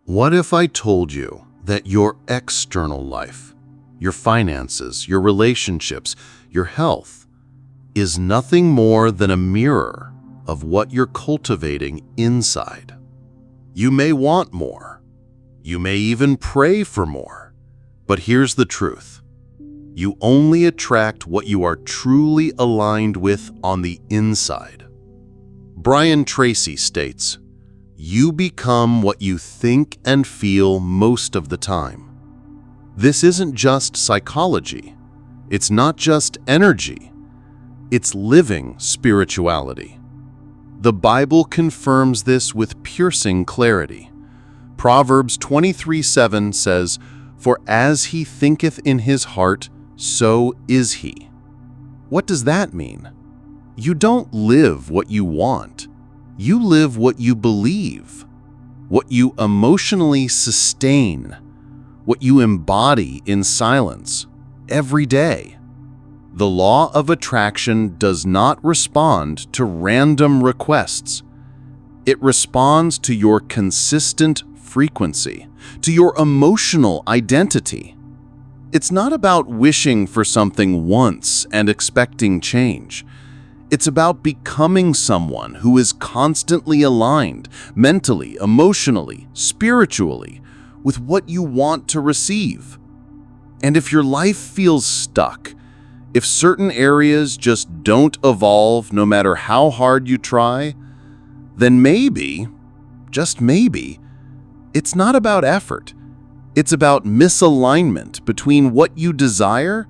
What if I told you that your external life, your finances, your relationships, your health, is nothing more than a mirror of what you're cultivating inside? You may want more. You may even pray for more. But here's the truth. You only attract what you are truly aligned with on the inside. Tracy states, "You become what you think and feel most of the time." This isn't just psychology. It's not just energy. It's living spirituality. The Bible confirms this with piercing clarity. Proverbs 23:7 says, "For as he thinketh in his heart, so is he." What does that mean? You don't live what you want. You live what you believe, what you emotionally sustain, what you embody in silence every day. The law of attraction does not respond to random requests. It responds to your consistent frequency, to your emotional identity. It's not about wishing for something once and expecting change. It's about becoming someone who is constantly aligned, mentally, emotionally, spiritually, with what you want to receive. And if your life feels stuck, if certain areas just don't evolve no matter how hard you try, then maybe, just maybe, it's not about effort. It's about misalignment between what you desire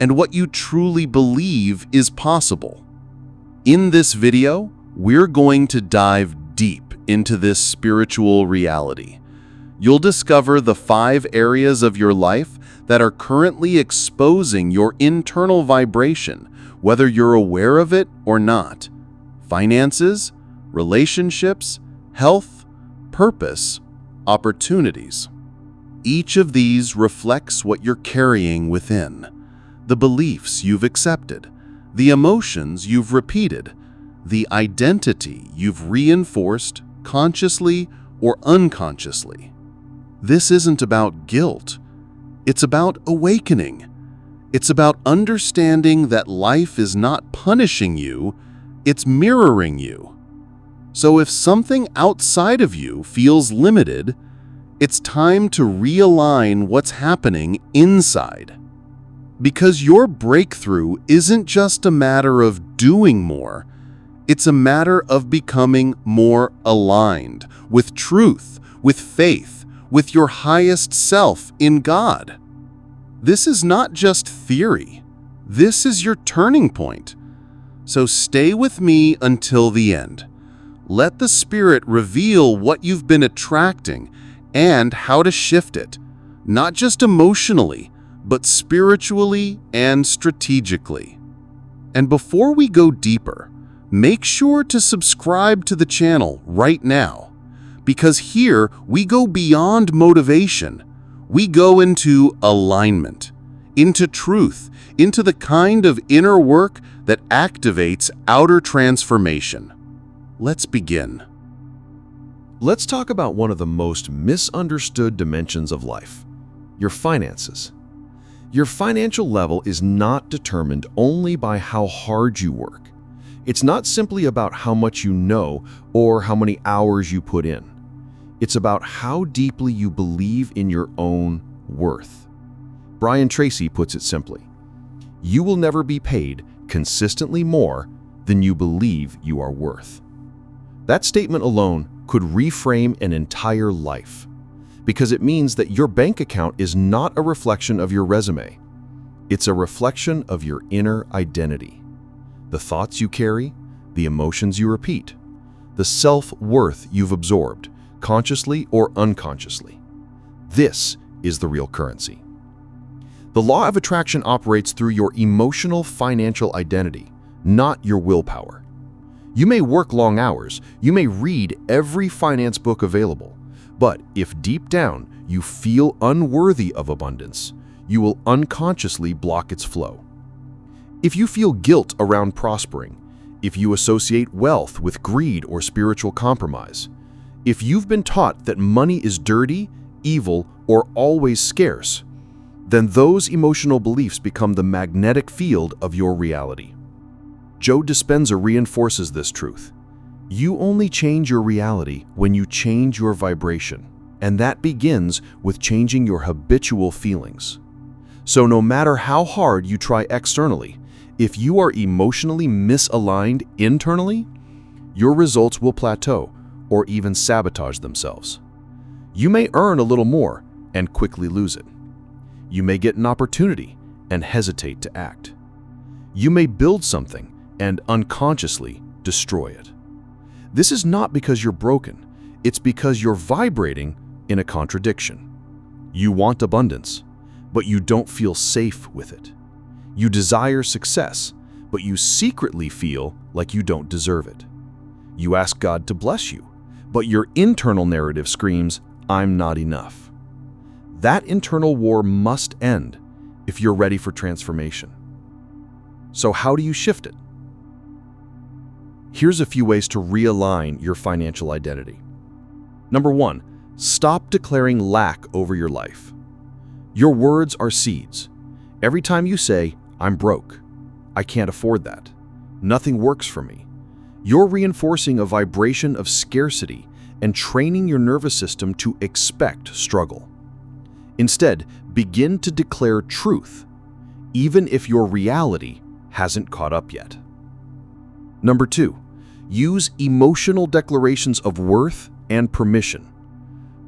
and what you truly believe is possible. In this video, we're going to dive deep into this spiritual reality. You'll discover the 5 areas of your life that are currently exposing your internal vibration, whether you're aware of it or not. Finances, relationships, health, purpose, opportunities. Each of these reflects what you're carrying within, the beliefs you've accepted, the emotions you've repeated, the identity you've reinforced consciously or unconsciously. This isn't about guilt. It's about awakening. It's about understanding that life is not punishing you, it's mirroring you. So if something outside of you feels limited, it's time to realign what's happening inside. Because your breakthrough isn't just a matter of doing more, it's a matter of becoming more aligned with truth, with faith, with your highest self in God. This is not just theory. This is your turning point. So stay with me until the end. Let the Spirit reveal what you've been attracting and how to shift it, not just emotionally, but spiritually and strategically. And before we go deeper, make sure to subscribe to the channel right now, because here we go beyond motivation. We go into alignment, into truth, into the kind of inner work that activates outer transformation. Let's begin. Let's talk about one of the most misunderstood dimensions of life, your finances. Your financial level is not determined only by how hard you work. It's not simply about how much you know or how many hours you put in. It's about how deeply you believe in your own worth. Tracy puts it simply, you will never be paid consistently more than you believe you are worth. That statement alone could reframe an entire life, because it means that your bank account is not a reflection of your resume. It's a reflection of your inner identity. The thoughts you carry, the emotions you repeat, the self-worth you've absorbed, consciously or unconsciously. This is the real currency. The law of attraction operates through your emotional financial identity, not your willpower. You may work long hours, you may read every finance book available, but if deep down you feel unworthy of abundance, you will unconsciously block its flow. If you feel guilt around prospering, if you associate wealth with greed or spiritual compromise, If you've been taught that money is dirty, evil, or always scarce, then those emotional beliefs become the magnetic field of your reality. Joe Dispenza reinforces this truth. You only change your reality when you change your vibration, and that begins with changing your habitual feelings. So no matter how hard you try externally, if you are emotionally misaligned internally, your results will plateau or even sabotage themselves. You may earn a little more and quickly lose it. You may get an opportunity and hesitate to act. You may build something and unconsciously destroy it. This is not because you're broken, it's because you're vibrating in a contradiction. You want abundance, but you don't feel safe with it. You desire success, but you secretly feel like you don't deserve it. You ask God to bless you, but your internal narrative screams, "I'm not enough." That internal war must end if you're ready for transformation. So how do you shift it? Here's a few ways to realign your financial identity. Number 1, stop declaring lack over your life. Your words are seeds. Every time you say, "I'm broke," "I can't afford that," "nothing works for me," you're reinforcing a vibration of scarcity and training your nervous system to expect struggle. Instead, begin to declare truth, even if your reality hasn't caught up yet. Number 2, use emotional declarations of worth and permission.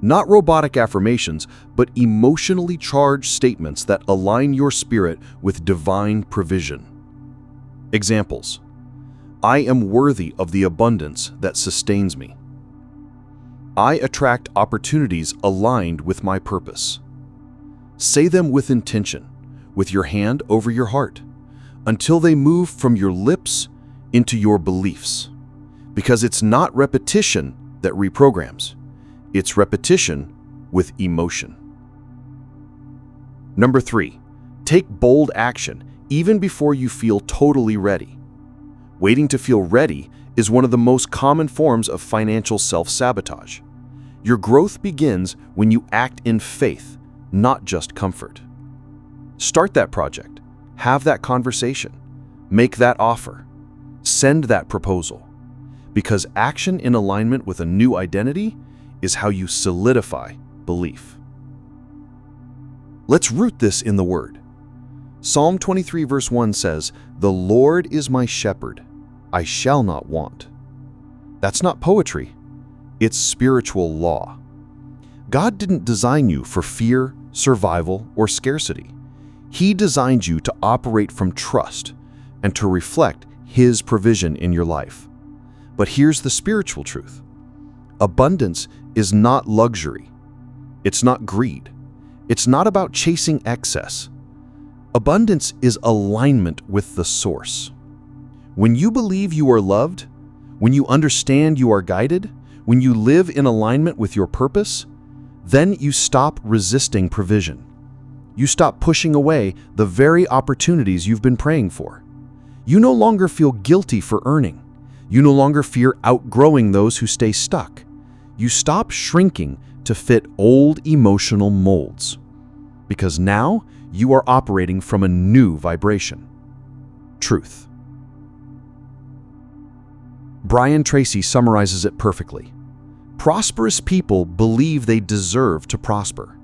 Not robotic affirmations, but emotionally charged statements that align your spirit with divine provision. Examples: I am worthy of the abundance that sustains me. I attract opportunities aligned with my purpose. Say them with intention, with your hand over your heart, until they move from your lips into your beliefs. Because it's not repetition that reprograms, it's repetition with emotion. Number 3, take bold action even before you feel totally ready. Waiting to feel ready is one of the most common forms of financial self-sabotage. Your growth begins when you act in faith, not just comfort. Start that project, have that conversation, make that offer, send that proposal. Because action in alignment with a new identity is how you solidify belief. Let's root this in the Word. Psalm 23 verse 1 says, "The Lord is my shepherd, I shall not want." That's not poetry, it's spiritual law. God didn't design you for fear, survival, or scarcity. He designed you to operate from trust and to reflect His provision in your life. But here's the spiritual truth. Abundance is not luxury. It's not greed. It's not about chasing excess. Abundance is alignment with the source. When you believe you are loved, when you understand you are guided, when you live in alignment with your purpose, then you stop resisting provision. You stop pushing away the very opportunities you've been praying for. You no longer feel guilty for earning. You no longer fear outgrowing those who stay stuck. You stop shrinking to fit old emotional molds. Because now you are operating from a new vibration. Truth. Brian Tracy summarizes it perfectly. Prosperous people believe they deserve to prosper.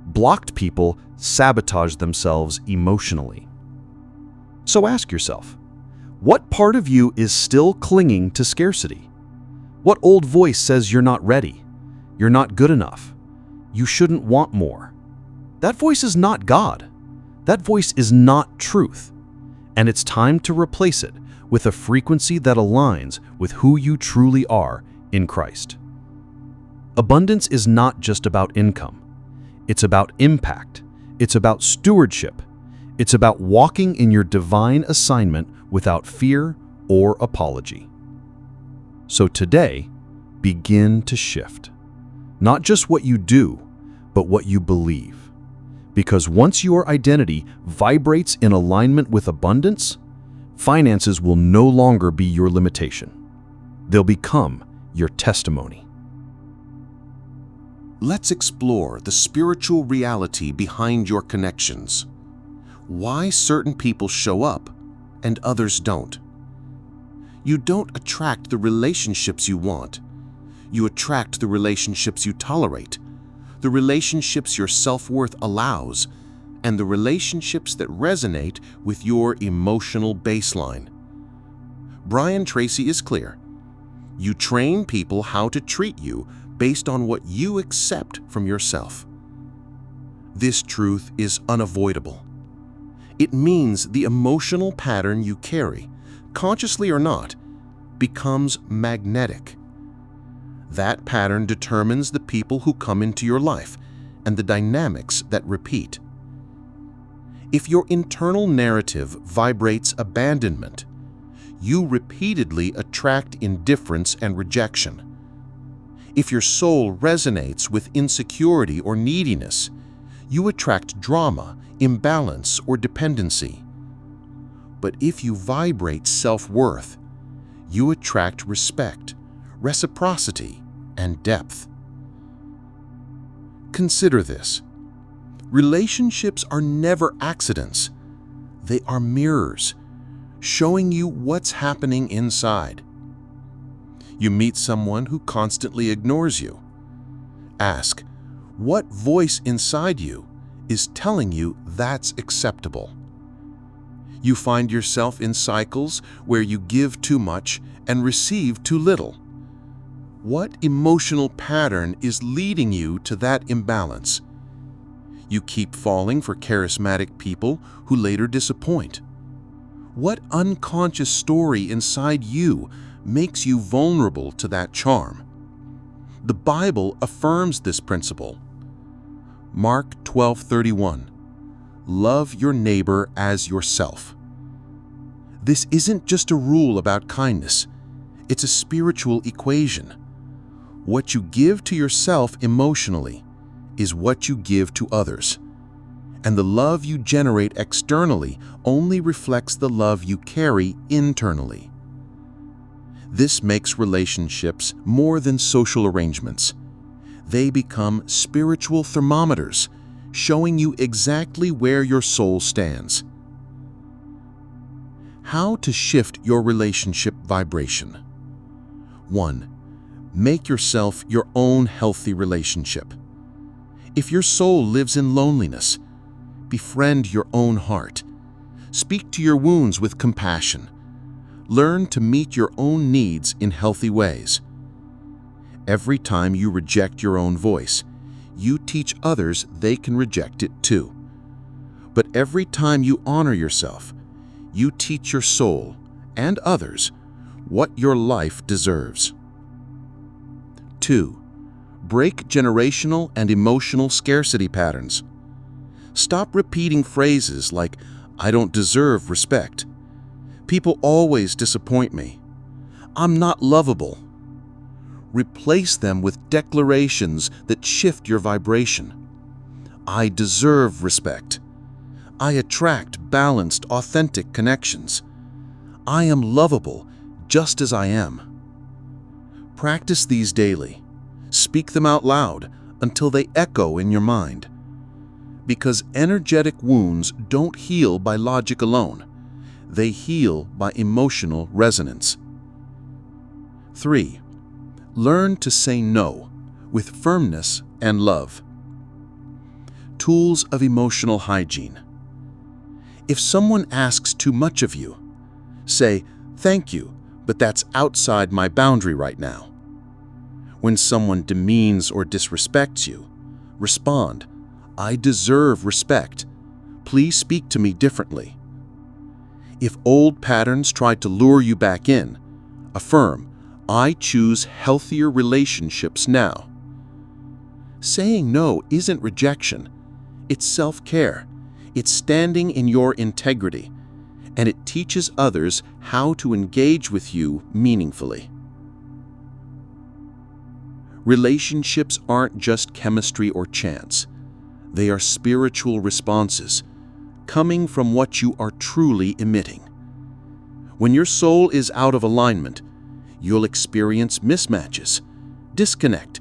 Blocked people sabotage themselves emotionally. So ask yourself, what part of you is still clinging to scarcity? What old voice says you're not ready, you're not good enough, you shouldn't want more? That voice is not God. That voice is not truth. And it's time to replace it with a frequency that aligns with who you truly are in Christ. Abundance is not just about income. It's about impact. It's about stewardship. It's about walking in your divine assignment without fear or apology. So today, begin to shift. Not just what you do, but what you believe. Because once your identity vibrates in alignment with abundance, finances will no longer be your limitation. They'll become your testimony. Let's explore the spiritual reality behind your connections. Why certain people show up and others don't. You don't attract the relationships you want. You attract the relationships you tolerate, the relationships your self-worth allows, and the relationships that resonate with your emotional baseline. Brian Tracy is clear. You train people how to treat you based on what you accept from yourself. This truth is unavoidable. It means the emotional pattern you carry, consciously or not, becomes magnetic. That pattern determines the people who come into your life and the dynamics that repeat. If your internal narrative vibrates abandonment, you repeatedly attract indifference and rejection. If your soul resonates with insecurity or neediness, you attract drama, imbalance, or dependency. But if you vibrate self-worth, you attract respect, reciprocity, and depth. Consider this. Relationships are never accidents. They are mirrors, showing you what's happening inside. You meet someone who constantly ignores you. Ask, what voice inside you is telling you that's acceptable? You find yourself in cycles where you give too much and receive too little. What emotional pattern is leading you to that imbalance? You keep falling for charismatic people who later disappoint. What unconscious story inside you makes you vulnerable to that charm? The Bible affirms this principle. Mark 12:31. Love your neighbor as yourself. This isn't just a rule about kindness. It's a spiritual equation. What you give to yourself emotionally is what you give to others. And the love you generate externally only reflects the love you carry internally. This makes relationships more than social arrangements. They become spiritual thermometers, showing you exactly where your soul stands. How to shift your relationship vibration. 1. Make yourself your own healthy relationship. If your soul lives in loneliness, befriend your own heart. Speak to your wounds with compassion. Learn to meet your own needs in healthy ways. Every time you reject your own voice, you teach others they can reject it too. But every time you honor yourself, you teach your soul and others what your life deserves. 2. Break generational and emotional scarcity patterns. Stop repeating phrases like, "I don't deserve respect." "People always disappoint me." "I'm not lovable." Replace them with declarations that shift your vibration. "I deserve respect." "I attract balanced, authentic connections." "I am lovable just as I am." Practice these daily. Speak them out loud until they echo in your mind. Because energetic wounds don't heal by logic alone. They heal by emotional resonance. 3. Learn to say no with firmness and love. Tools of emotional hygiene. If someone asks too much of you, say, "Thank you, but that's outside my boundary right now." When someone demeans or disrespects you, respond, "I deserve respect. Please speak to me differently." If old patterns try to lure you back in, affirm, "I choose healthier relationships now." Saying no isn't rejection. It's self-care. It's standing in your integrity, and it teaches others how to engage with you meaningfully. Relationships aren't just chemistry or chance. They are spiritual responses, coming from what you are truly emitting. When your soul is out of alignment, you'll experience mismatches, disconnect,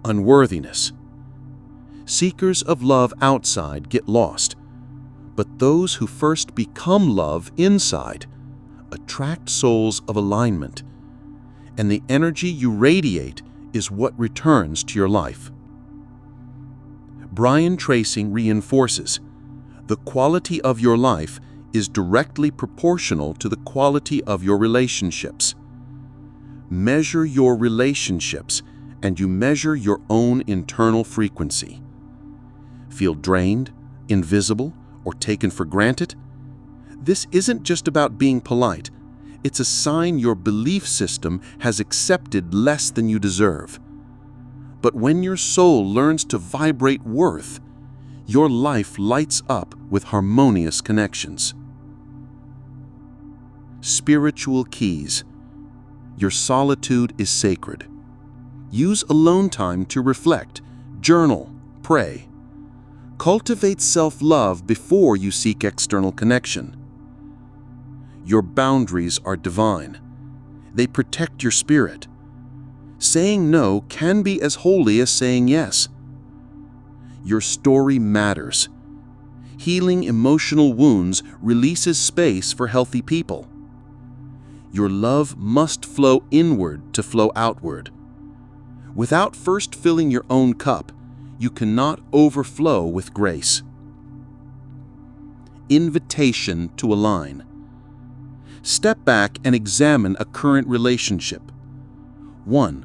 unworthiness, Seekers of love outside get lost, but those who first become love inside attract souls of alignment, and the energy you radiate is what returns to your life. Brian Tracy reinforces, the quality of your life is directly proportional to the quality of your relationships. Measure your relationships, and you measure your own internal frequency. Feel drained, invisible, or taken for granted? This isn't just about being polite. It's a sign your belief system has accepted less than you deserve. But when your soul learns to vibrate worth, your life lights up with harmonious connections. Spiritual keys. Your solitude is sacred. Use alone time to reflect, journal, pray. Cultivate self-love before you seek external connection. Your boundaries are divine. They protect your spirit. Saying no can be as holy as saying yes. Your story matters. Healing emotional wounds releases space for healthy people. Your love must flow inward to flow outward. Without first filling your own cup, you cannot overflow with grace. Invitation to align. Step back and examine a current relationship. 1.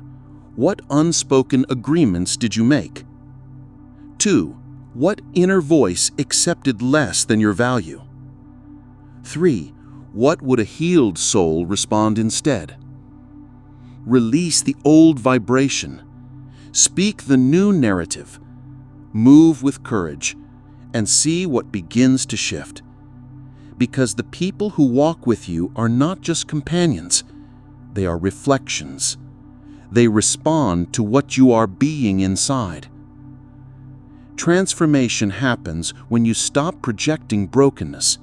What unspoken agreements did you make? 2. What inner voice accepted less than your value? 3. What would a healed soul respond instead? Release the old vibration. Speak the new narrative. Move with courage and see what begins to shift. Because the people who walk with you are not just companions, they are reflections. They respond to what you are being inside. Transformation happens when you stop projecting brokenness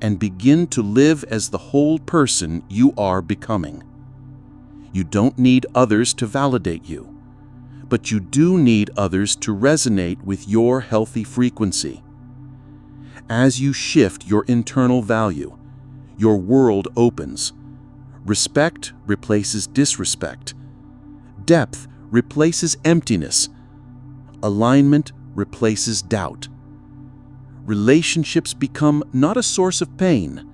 and begin to live as the whole person you are becoming. You don't need others to validate you, but you do need others to resonate with your healthy frequency. As you shift your internal value, your world opens. Respect replaces disrespect. Depth replaces emptiness. Alignment replaces doubt. Relationships become not a source of pain,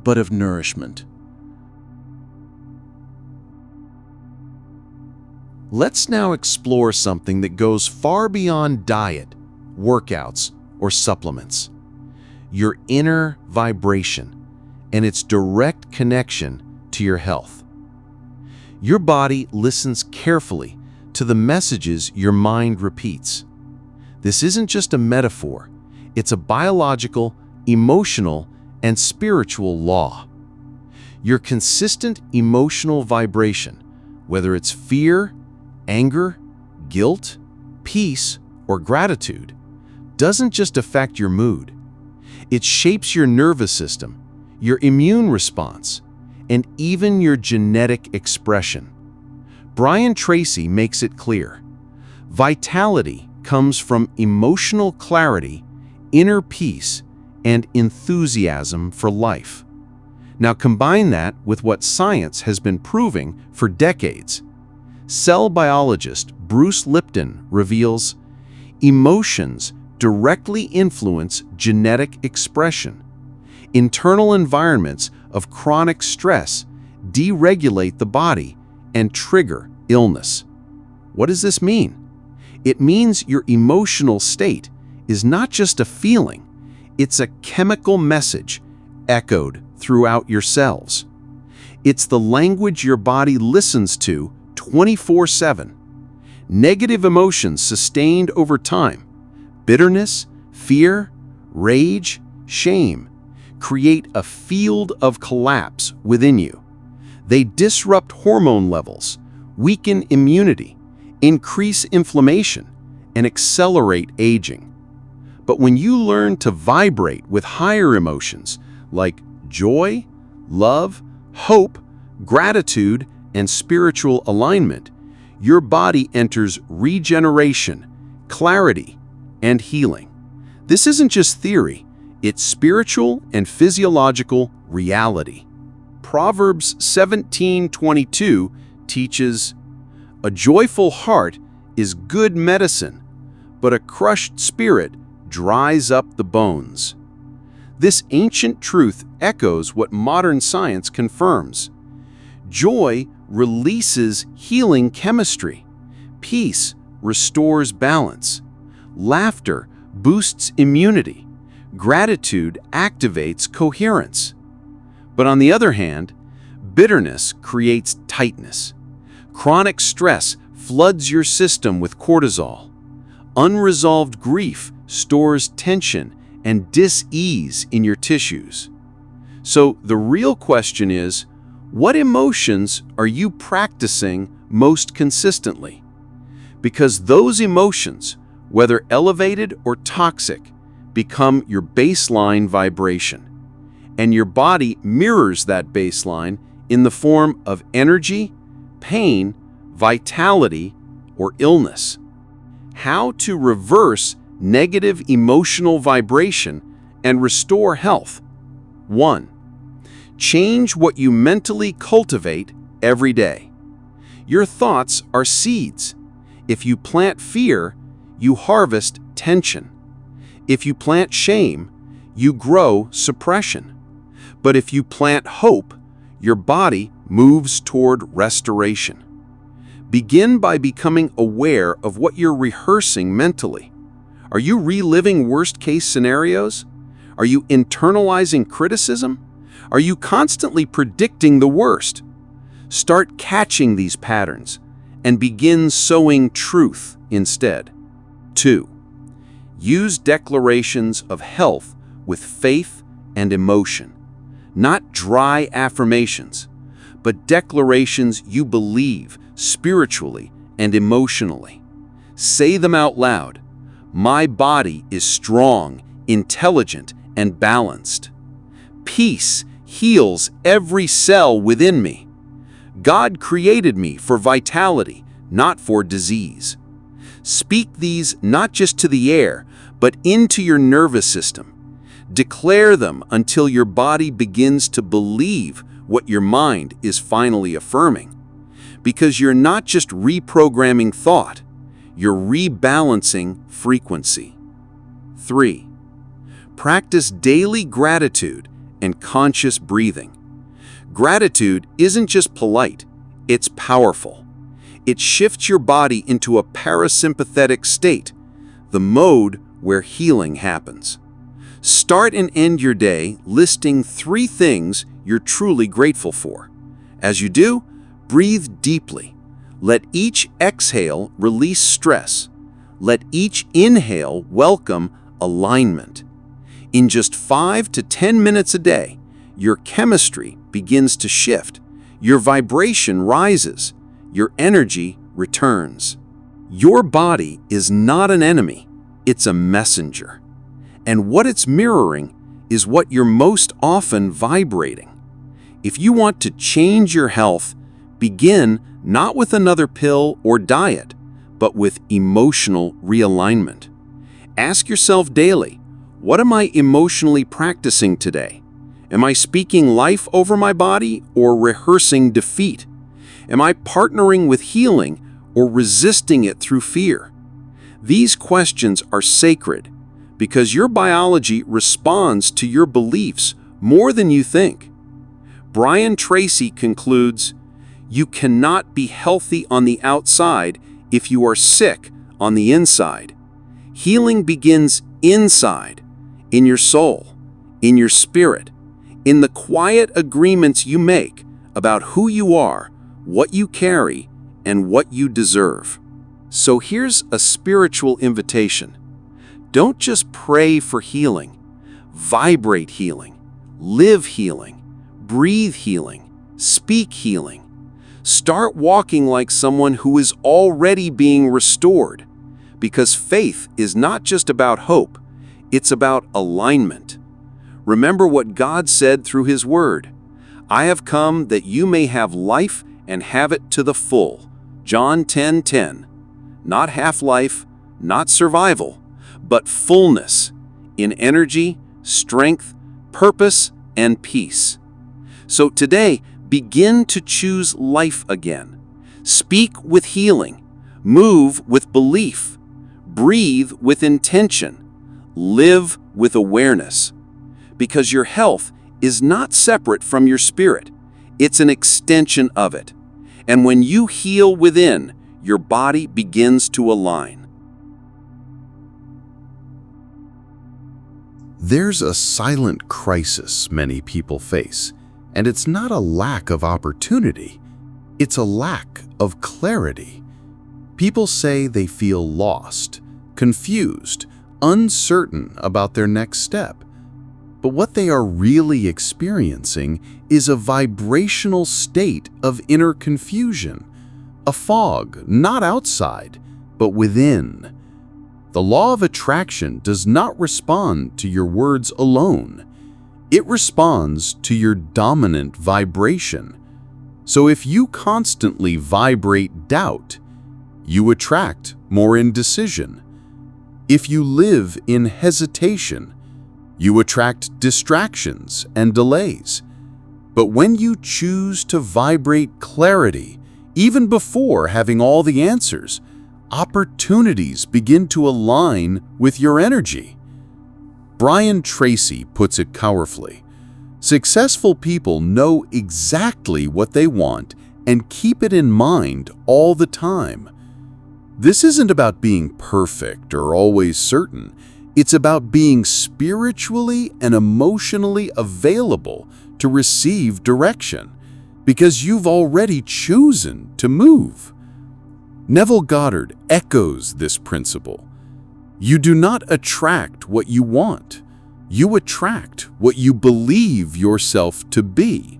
but of nourishment. Let's now explore something that goes far beyond diet, workouts, or supplements. Your inner vibration and its direct connection to your health. Your body listens carefully to the messages your mind repeats. This isn't just a metaphor, it's a biological, emotional, and spiritual law. Your consistent emotional vibration, whether it's fear, anger, guilt, peace, or gratitude, doesn't just affect your mood. It shapes your nervous system, your immune response, and even your genetic expression. Brian Tracy makes it clear. Vitality comes from emotional clarity, inner peace, and enthusiasm for life. Now combine that with what science has been proving for decades. Cell biologist Bruce Lipton reveals, emotions directly influence genetic expression. Internal environments of chronic stress deregulate the body and trigger illness. What does this mean? It means your emotional state is not just a feeling, it's a chemical message echoed throughout your cells. It's the language your body listens to 24/7. Negative emotions sustained over time, bitterness, fear, rage, shame, create a field of collapse within you. They disrupt hormone levels, weaken immunity, increase inflammation, and accelerate aging. But when you learn to vibrate with higher emotions like joy, love, hope, gratitude, and spiritual alignment, your body enters regeneration, clarity, and healing. This isn't just theory, it's spiritual and physiological reality. Proverbs 17:22 teaches, "A joyful heart is good medicine, but a crushed spirit dries up the bones." This ancient truth echoes what modern science confirms. Joy releases healing chemistry. Peace restores balance. Laughter boosts immunity. Gratitude activates coherence. But on the other hand, bitterness creates tightness. Chronic stress floods your system with cortisol. Unresolved grief stores tension and dis-ease in your tissues. So the real question is, what emotions are you practicing most consistently? Because those emotions, whether elevated or toxic, become your baseline vibration. And your body mirrors that baseline in the form of energy, pain, vitality, or illness. How to reverse negative emotional vibration and restore health. 1. Change what you mentally cultivate every day. Your thoughts are seeds. If you plant fear, you harvest tension. If you plant shame, you grow suppression. But if you plant hope, your body moves toward restoration. Begin by becoming aware of what you're rehearsing mentally. Are you reliving worst-case scenarios? Are you internalizing criticism? Are you constantly predicting the worst? Start catching these patterns and begin sowing truth instead. 2. Use declarations of health with faith and emotion. Not dry affirmations, but declarations you believe spiritually and emotionally. Say them out loud. My body is strong, intelligent, and balanced. Peace heals every cell within me. God created me for vitality, not for disease. Speak these not just to the air, but into your nervous system. Declare them until your body begins to believe what your mind is finally affirming. Because you're not just reprogramming thought, you're rebalancing frequency. 3. Practice daily gratitude and conscious breathing. Gratitude isn't just polite, it's powerful. It shifts your body into a parasympathetic state, the mode where healing happens. Start and end your day listing 3 things you're truly grateful for. As you do, breathe deeply. Let each exhale release stress. Let each inhale welcome alignment. In just 5 to 10 minutes a day, your chemistry begins to shift. Your vibration rises. Your energy returns. Your body is not an enemy, it's a messenger. And what it's mirroring is what you're most often vibrating. If you want to change your health, begin not with another pill or diet, but with emotional realignment. Ask yourself daily, what am I emotionally practicing today? Am I speaking life over my body or rehearsing defeat? Am I partnering with healing or resisting it through fear? These questions are sacred because your biology responds to your beliefs more than you think. Tracy concludes, "You cannot be healthy on the outside if you are sick on the inside. Healing begins inside, in your soul, in your spirit, in the quiet agreements you make about who you are, what you carry, and what you deserve." So here's a spiritual invitation. Don't just pray for healing. Vibrate healing, live healing, breathe healing, speak healing. Start walking like someone who is already being restored. Because faith is not just about hope, it's about alignment. Remember what God said through His Word. "I have come that you may have life and have it to the full." John 10:10. Not half life, not survival, but fullness in energy, strength, purpose, and peace. So today, begin to choose life again. Speak with healing, move with belief, breathe with intention, live with awareness. Because your health is not separate from your spirit. It's an extension of it. And when you heal within, your body begins to align. There's a silent crisis many people face, and it's not a lack of opportunity. It's a lack of clarity. People say they feel lost, confused, uncertain about their next step. But what they are really experiencing is a vibrational state of inner confusion, a fog not outside, but within. The law of attraction does not respond to your words alone. It responds to your dominant vibration. So if you constantly vibrate doubt, you attract more indecision. If you live in hesitation, you attract distractions and delays. But when you choose to vibrate clarity, even before having all the answers, opportunities begin to align with your energy. Tracy puts it powerfully. Successful people know exactly what they want and keep it in mind all the time. This isn't about being perfect or always certain. It's about being spiritually and emotionally available to receive direction, because you've already chosen to move. Neville Goddard echoes this principle. You do not attract what you want. You attract what you believe yourself to be.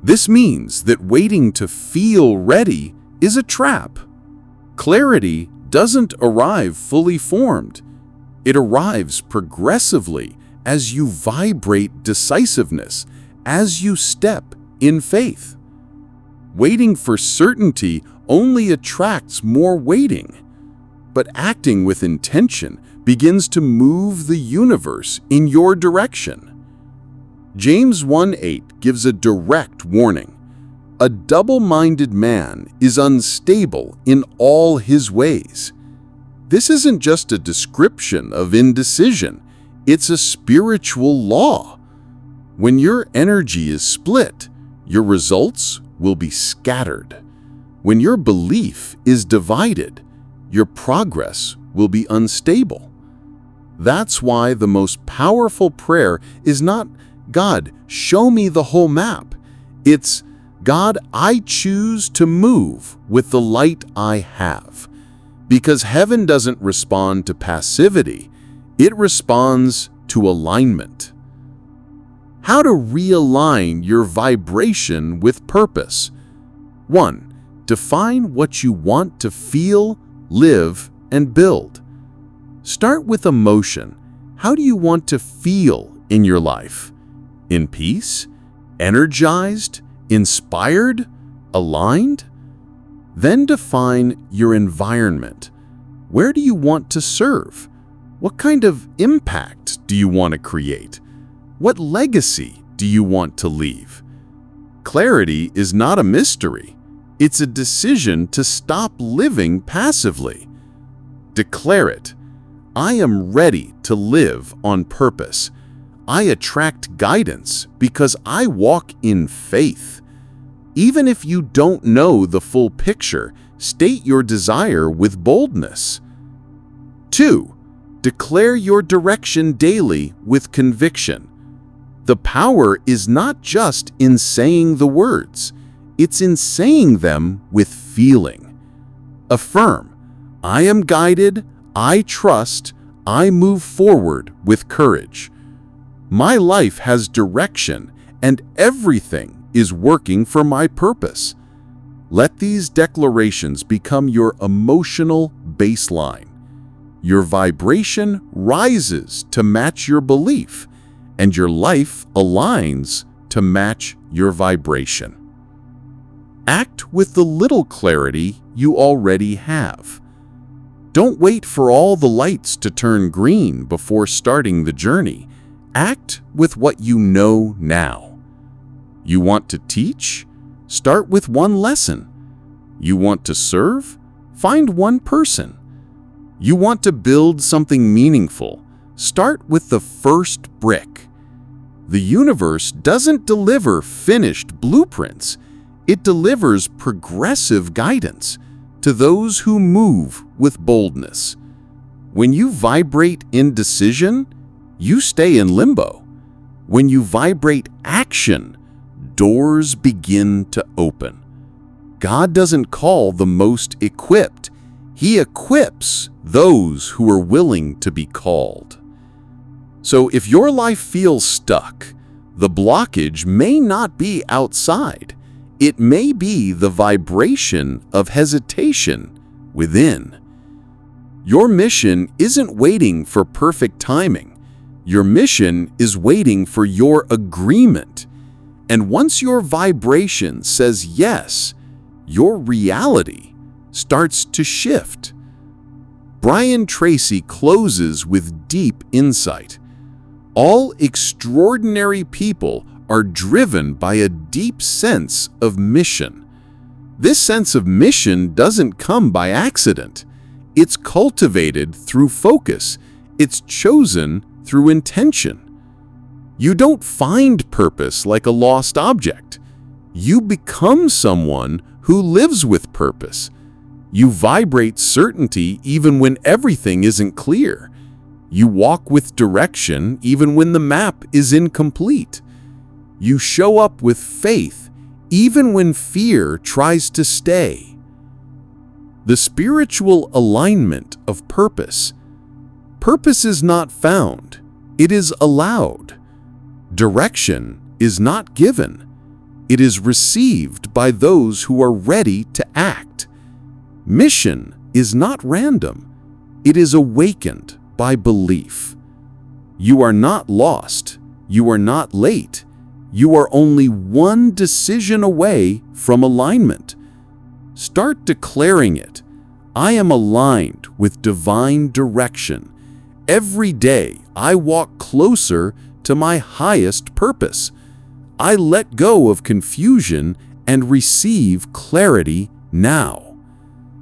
This means that waiting to feel ready is a trap. Clarity doesn't arrive fully formed. It arrives progressively as you vibrate decisiveness, as you step in faith. Waiting for certainty only attracts more waiting, but acting with intention begins to move the universe in your direction. James 1:8 gives a direct warning. A double-minded man is unstable in all his ways. This isn't just a description of indecision, it's a spiritual law. When your energy is split, your results will be scattered. When your belief is divided, your progress will be unstable. That's why the most powerful prayer is not, "God, show me the whole map." It's, "God, I choose to move with the light I have." Because heaven doesn't respond to passivity, it responds to alignment. How to realign your vibration with purpose. 1. Define what you want to feel, live, and build. Start with emotion. How do you want to feel in your life? In peace? Energized? Inspired? Aligned? Then define your environment. Where do you want to serve? What kind of impact do you want to create? What legacy do you want to leave? Clarity is not a mystery. It's a decision to stop living passively. Declare it. I am ready to live on purpose. I attract guidance because I walk in faith. Even if you don't know the full picture, state your desire with boldness. 2. Declare your direction daily with conviction. The power is not just in saying the words, it's in saying them with feeling. Affirm, I am guided, I trust, I move forward with courage. My life has direction and everything is working for my purpose. Let these declarations become your emotional baseline. Your vibration rises to match your belief, and your life aligns to match your vibration. Act with the little clarity you already have. Don't wait for all the lights to turn green before starting the journey. Act with what you know now. You want to teach? Start with one lesson. You want to serve? Find one person. You want to build something meaningful? Start with the first brick. The universe doesn't deliver finished blueprints. It delivers progressive guidance to those who move with boldness. When you vibrate indecision, you stay in limbo. When you vibrate action, doors begin to open. God doesn't call the most equipped. He equips those who are willing to be called. So if your life feels stuck, the blockage may not be outside. It may be the vibration of hesitation within. Your mission isn't waiting for perfect timing. Your mission is waiting for your agreement. And once your vibration says yes, your reality starts to shift. Tracy closes with deep insight. All extraordinary people are driven by a deep sense of mission. This sense of mission doesn't come by accident. It's cultivated through focus. It's chosen through intention. You don't find purpose like a lost object. You become someone who lives with purpose. You vibrate certainty even when everything isn't clear. You walk with direction even when the map is incomplete. You show up with faith even when fear tries to stay. The spiritual alignment of purpose. Purpose is not found, it is allowed. Direction is not given, it is received by those who are ready to act. Mission is not random, it is awakened by belief. You are not lost, you are not late, you are only one decision away from alignment. Start declaring it. I am aligned with divine direction. Every day I walk closer to my highest purpose. I let go of confusion and receive clarity now.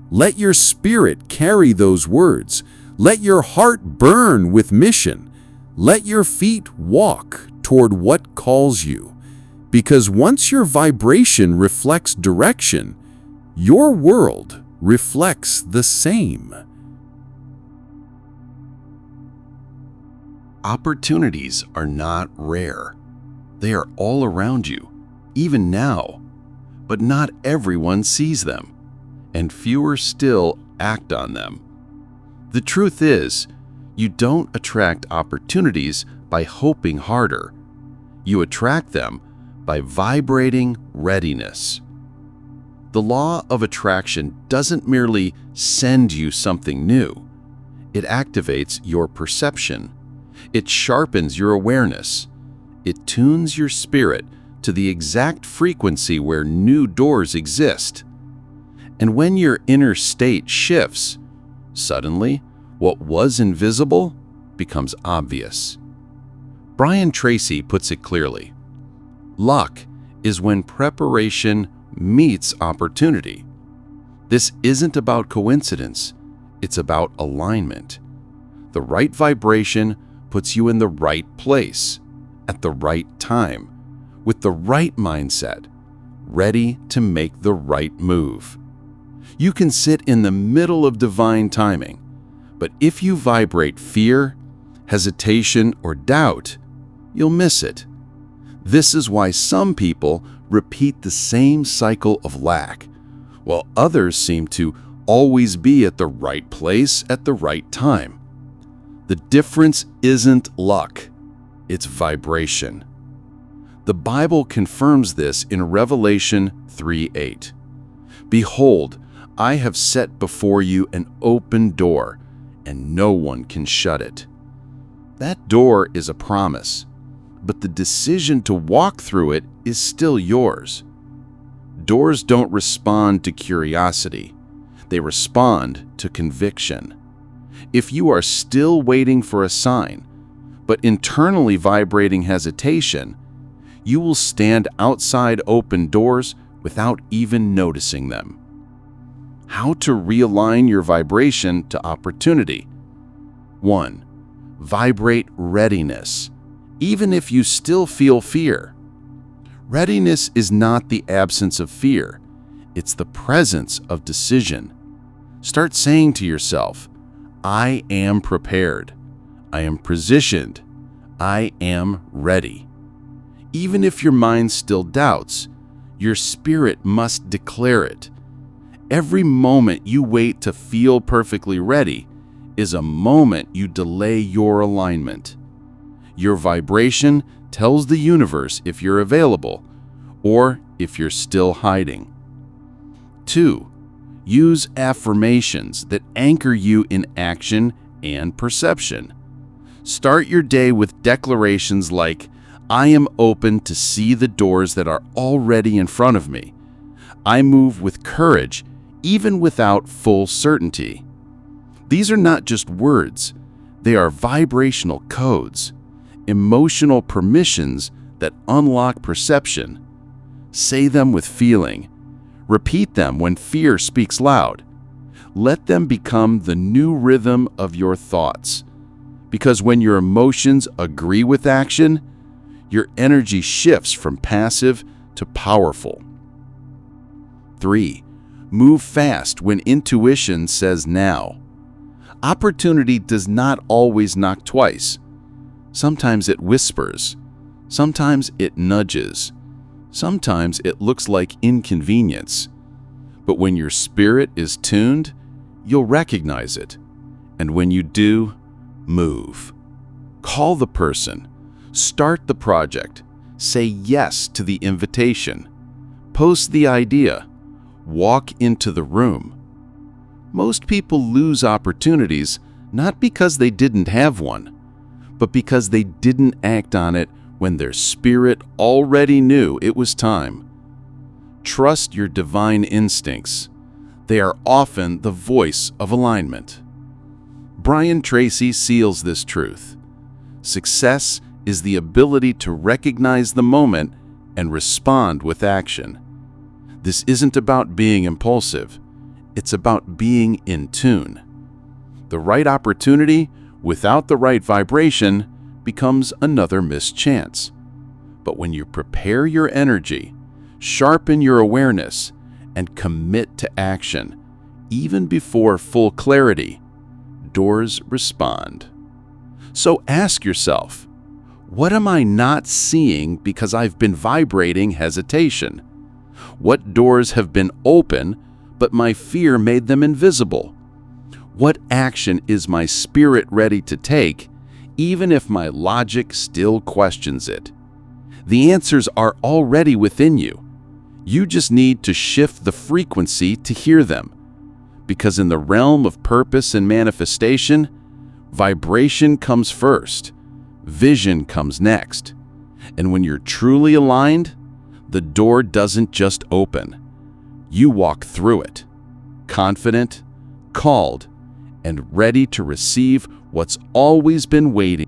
Let your spirit carry those words. Let your heart burn with mission. Let your feet walk toward what calls you. Because once your vibration reflects direction, your world reflects the same. Opportunities are not rare. They are all around you, even now. But not everyone sees them, and fewer still act on them. The truth is, you don't attract opportunities by hoping harder. You attract them by vibrating readiness. The law of attraction doesn't merely send you something new. It activates your perception. It sharpens your awareness. It tunes your spirit to the exact frequency where new doors exist. And when your inner state shifts, suddenly, what was invisible becomes obvious. Tracy puts it clearly. Luck is when preparation meets opportunity. This isn't about coincidence, it's about alignment. The right vibration puts you in the right place, at the right time, with the right mindset, ready to make the right move. You can sit in the middle of divine timing, but if you vibrate fear, hesitation, or doubt, you'll miss it. This is why some people repeat the same cycle of lack, while others seem to always be at the right place at the right time. The difference isn't luck, it's vibration. The Bible confirms this in Revelation 3:8. Behold, I have set before you an open door, and no one can shut it. That door is a promise, but the decision to walk through it is still yours. Doors don't respond to curiosity. They respond to conviction. If you are still waiting for a sign, but internally vibrating hesitation, you will stand outside open doors without even noticing them. How to realign your vibration to opportunity. 1. Vibrate readiness, even if you still feel fear. Readiness is not the absence of fear, it's the presence of decision. Start saying to yourself, I am prepared. I am positioned. I am ready. Even if your mind still doubts, your spirit must declare it. Every moment you wait to feel perfectly ready is a moment you delay your alignment. Your vibration tells the universe if you're available or if you're still hiding. 2. Use affirmations that anchor you in action and perception. Start your day with declarations like, I am open to see the doors that are already in front of me. I move with courage, even without full certainty. These are not just words, they are vibrational codes, emotional permissions that unlock perception. Say them with feeling. Repeat them when fear speaks loud. Let them become the new rhythm of your thoughts. Because when your emotions agree with action, your energy shifts from passive to powerful. 3. Move fast when intuition says now. Opportunity does not always knock twice. Sometimes it whispers. Sometimes it nudges. Sometimes it looks like inconvenience. But when your spirit is tuned, you'll recognize it. And when you do, move. Call the person. Start the project. Say yes to the invitation. Post the idea. Walk into the room. Most people lose opportunities not because they didn't have one, but because they didn't act on it when their spirit already knew it was time. Trust your divine instincts. They are often the voice of alignment. Brian Tracy seals this truth. Success is the ability to recognize the moment and respond with action. This isn't about being impulsive. It's about being in tune. The right opportunity without the right vibration becomes another missed chance. But when you prepare your energy, sharpen your awareness, and commit to action, even before full clarity, doors respond. So ask yourself, what am I not seeing because I've been vibrating hesitation? What doors have been open, but my fear made them invisible? What action is my spirit ready to take, even if my logic still questions it? The answers are already within you. You just need to shift the frequency to hear them. Because in the realm of purpose and manifestation, vibration comes first, vision comes next. And when you're truly aligned, the door doesn't just open. You walk through it, confident, called, and ready to receive what's always been waiting.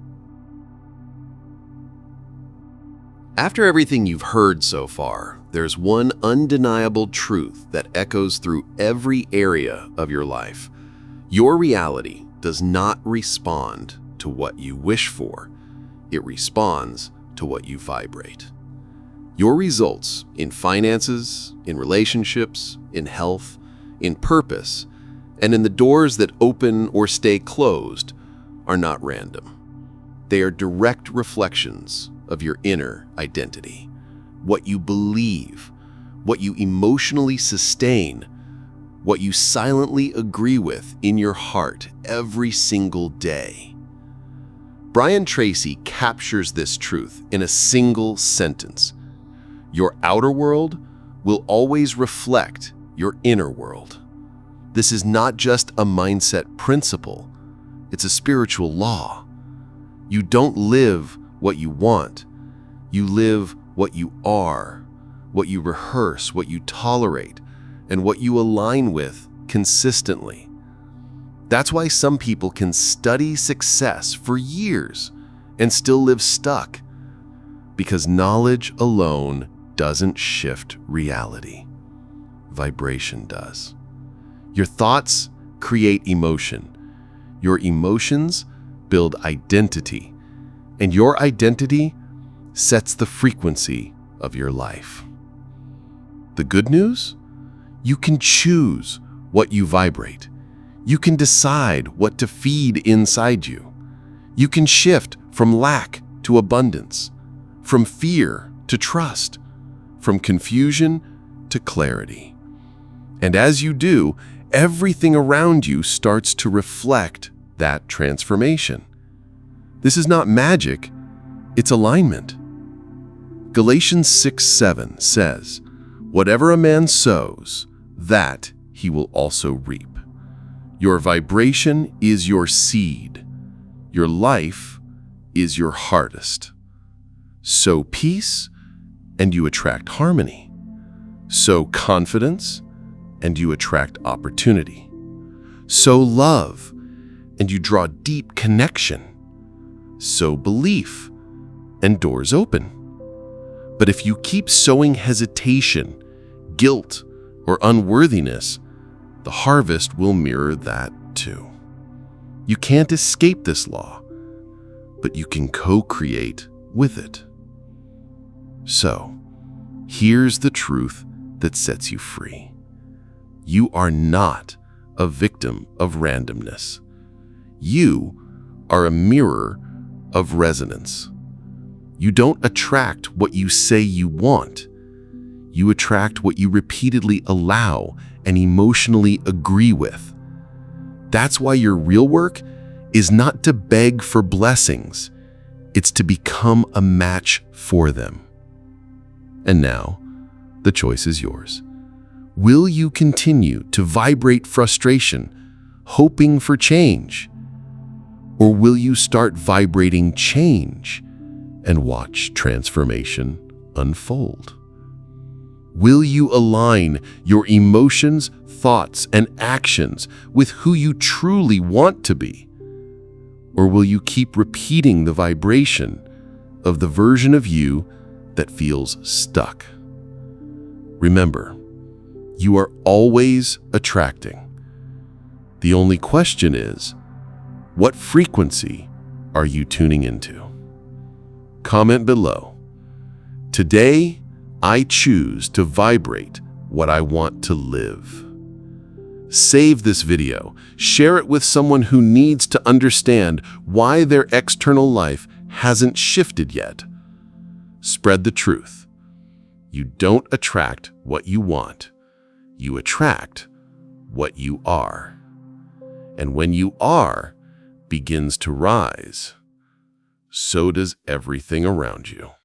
After everything you've heard so far, there's one undeniable truth that echoes through every area of your life. Your reality does not respond to what you wish for. It responds to what you vibrate. Your results in finances, in relationships, in health, in purpose, and in the doors that open or stay closed are not random. They are direct reflections of your inner identity, what you believe, what you emotionally sustain, what you silently agree with in your heart every single day. Brian Tracy captures this truth in a single sentence. Your outer world will always reflect your inner world. This is not just a mindset principle, it's a spiritual law. You don't live what you want, you live what you are, what you rehearse, what you tolerate, and what you align with consistently. That's why some people can study success for years and still live stuck, because knowledge alone doesn't shift reality. Vibration does. Your thoughts create emotion. Your emotions build identity, and your identity sets the frequency of your life. The good news? You can choose what you vibrate. You can decide what to feed inside you. You can shift from lack to abundance, from fear to trust, from confusion to clarity. And as you do, everything around you starts to reflect that transformation. This is not magic, it's alignment. Galatians 6:7 says, "Whatever a man sows, that he will also reap." Your vibration is your seed. Your life is your harvest. Sow peace, and you attract harmony. Sow confidence, and you attract opportunity. Sow love, and you draw deep connection. Sow belief, and doors open. But if you keep sowing hesitation, guilt, or unworthiness, the harvest will mirror that too. You can't escape this law, but you can co-create with it. So, here's the truth that sets you free. You are not a victim of randomness. You are a mirror of resonance. You don't attract what you say you want. You attract what you repeatedly allow and emotionally agree with. That's why your real work is not to beg for blessings. It's to become a match for them. And now, the choice is yours. Will you continue to vibrate frustration, hoping for change? Or will you start vibrating change and watch transformation unfold? Will you align your emotions, thoughts, and actions with who you truly want to be? Or will you keep repeating the vibration of the version of you that feels stuck? Remember, you are always attracting. The only question is, what frequency are you tuning into? Comment below. Today, I choose to vibrate what I want to live. Save this video, share it with someone who needs to understand why their external life hasn't shifted yet. Spread the truth. You don't attract what you want. You attract what you are. And when you are begins to rise, so does everything around you.